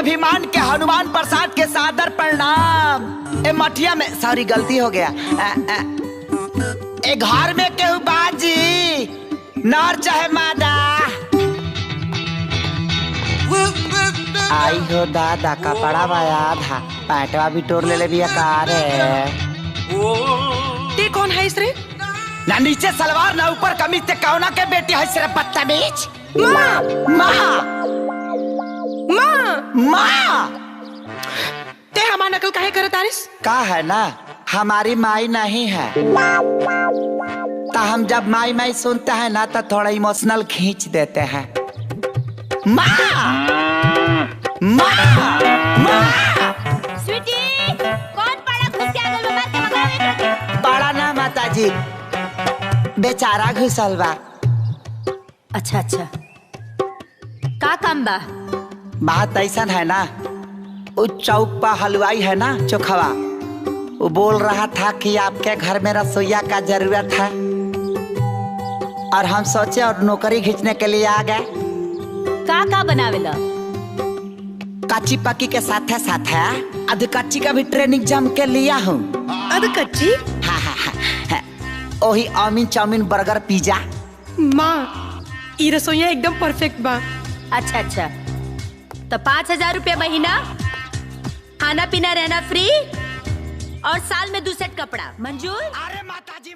स्वाभिमान के हनुमान प्रसाद के सादर प्रणाम। ए मठिया में सॉरी गलती हो गया। ए घर में केहू बाजी नर चाहे मादा। आई हो दादा कपड़ा बाया था पैटवा भी टोर ले भी कार है। ते कौन है इसरे? ना नीचे सलवार ना ऊपर कमीज ते कौना के बेटी है सिर्फ बदतमीज। माँ माँ माँ माँ ते हमार नकल काहे करत आरिस? का है ना हमारी माई नहीं है तो हम जब माई माई सुनते हैं ना तो थोड़ा इमोशनल खींच देते हैं। माँ माँ माँ स्वीटी कौन बड़ा खुशिया गल मार के मगावे? बड़ा ना माता जी बेचारा घुसल बा। अच्छा अच्छा का काम बा? बात ऐसा है ना वो चौक पर हलवाई है ना चोखवा वो बोल रहा था कि आपके घर में रसोईया का जरूरत है और हम सोचे और नौकरी खींचने के लिए आ गए। का बनावेला? कच्ची पक्की के साथ है अध कच्ची का भी ट्रेनिंग जम के लिया हूँ। अद कच्ची? हाँ हाँ हाँ वही अमीन चाउमीन बर्गर पिज्जा। माँ ई रसोईया एकदम परफेक्ट बा। अच्छा अच्छा तो 5,000 रुपया महीना, खाना पीना रहना फ्री और साल में 2 सेट कपड़ा मंजूर? अरे माताजी